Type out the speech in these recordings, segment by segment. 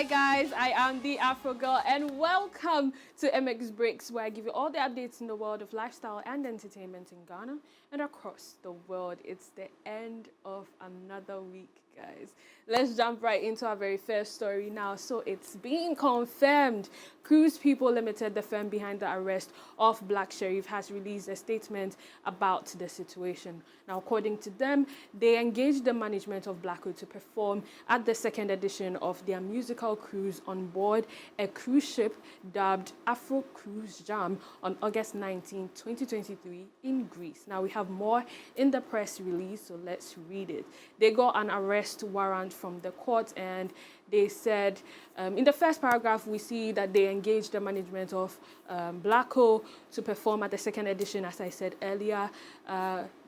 Hi guys, I am the AfroGirl and welcome to MX Breakz, where I give you all the updates in the world of lifestyle and entertainment in Ghana and across the world. It's the end of another week, guys. Let's jump right into our very first story now. So it's being confirmed. Cruise People Limited, the firm behind the arrest of Black Sherif, has released a statement about the situation. Now, according to them, they engaged the management of Blacko to perform at the second edition of their musical cruise on board a cruise ship dubbed Afro Cruise Jam on August 19, 2023 in Greece. Now, we have more in the press release, so let's read it. They got an arrest warrant from the court, and they said, in the first paragraph, we see that they engaged the management of Blacko to perform at the second edition, as I said earlier.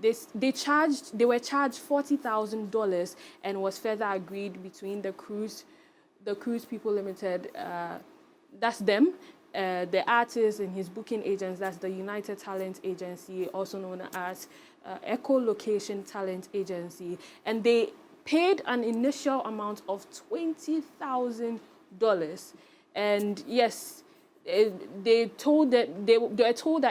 They were charged $40,000 and was further agreed between the Cruise People Limited, that's them, the artist and his booking agents, that's the United Talent Agency, also known as Echolocation Talent Agency, and they paid an initial amount of $20,000, and yes, they were told that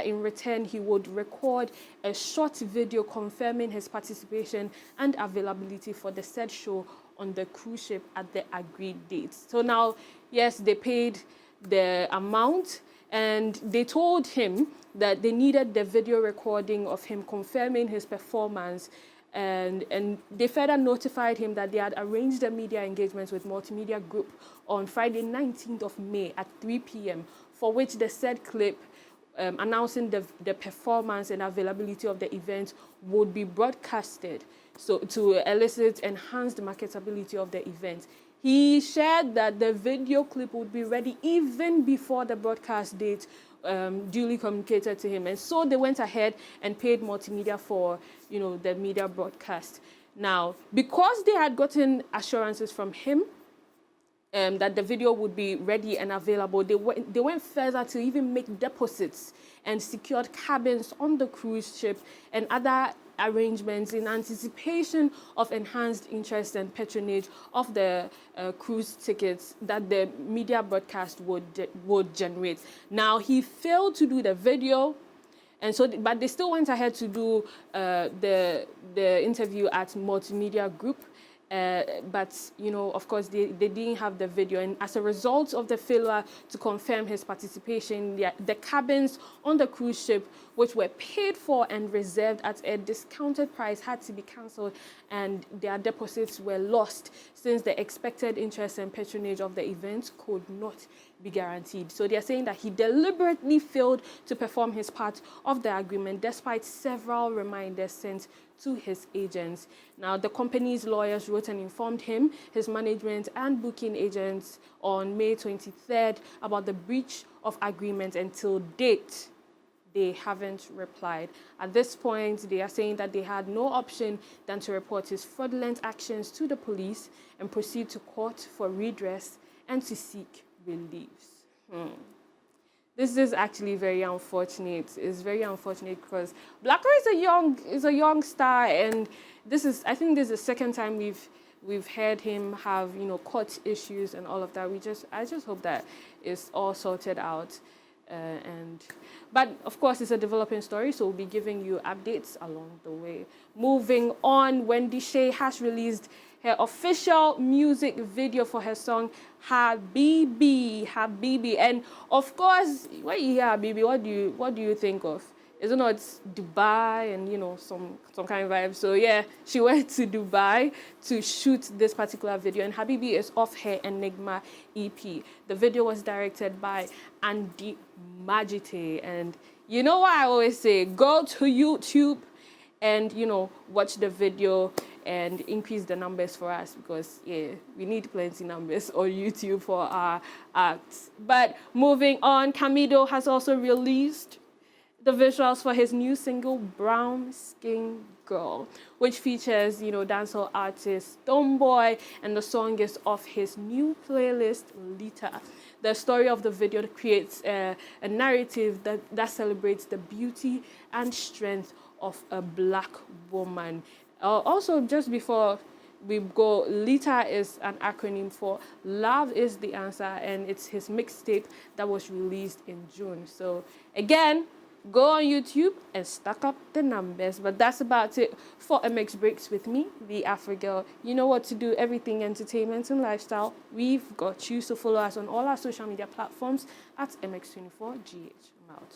in return he would record a short video confirming his participation and availability for the said show on the cruise ship at the agreed dates. So now, yes, they paid the amount, and they told him that they needed the video recording of him confirming his performance. And they further notified him that they had arranged a media engagement with Multimedia Group on Friday, 19th of May at 3 p.m., for which the said clip announcing the performance and availability of the event would be broadcasted so to elicit enhanced marketability of the event. He shared that the video clip would be ready even before the broadcast date duly communicated to him, and so they went ahead and paid Multimedia for the media broadcast. Now, because they had gotten assurances from him that the video would be ready and available, they went further to even make deposits and secured cabins on the cruise ship and other arrangements in anticipation of enhanced interest and patronage of the cruise tickets that the media broadcast would generate. Now, he failed to do the video, and so, but they still went ahead to do the interview at Multimedia Group. But of course, they didn't have the video, and as a result of the failure to confirm his participation, the cabins on the cruise ship, which were paid for and reserved at a discounted price, had to be cancelled, and their deposits were lost since the expected interest and patronage of the event could not be guaranteed. So they're saying that he deliberately failed to perform his part of the agreement despite several reminders sent to his agents. Now, the company's lawyers wrote and informed him, his management and booking agents on May 23rd about the breach of agreement. Until date, they haven't replied. At this point, they are saying that they had no option than to report his fraudulent actions to the police and proceed to court for redress and to seek reliefs. This is actually very unfortunate. It's very unfortunate because Blacko is a young star, and I think this is the second time we've heard him have court issues and all of that. I just hope that it's all sorted out. But of course, it's a developing story, so we'll be giving you updates along the way. Moving on, Wendy Shay has released her official music video for her song Habibi, and of course, when you hear Habibi, what do you think of? Is it not Dubai and some kind of vibe? So yeah, she went to Dubai to shoot this particular video, and Habibi is off her Enigma EP. The video was directed by Andy Majite, and you know what I always say, go to YouTube and watch the video and increase the numbers for us, because we need plenty numbers on YouTube for our acts. But moving on, Camido has also released the visuals for his new single Brown Skin Girl, which features dancehall artist Stonebwoy, and the song is off his new playlist Lita. The story of the video creates a narrative that celebrates the beauty and strength of a Black woman. Also, just before we've got Lita is an acronym for Love is the Answer, and it's his mixtape that was released in June. So again, go on YouTube and stack up the numbers. But that's about it for MX Breaks with me, the AfroGirl. You know what to do, everything entertainment and lifestyle. We've got you, so follow us on all our social media platforms at MX24GH. I'm out.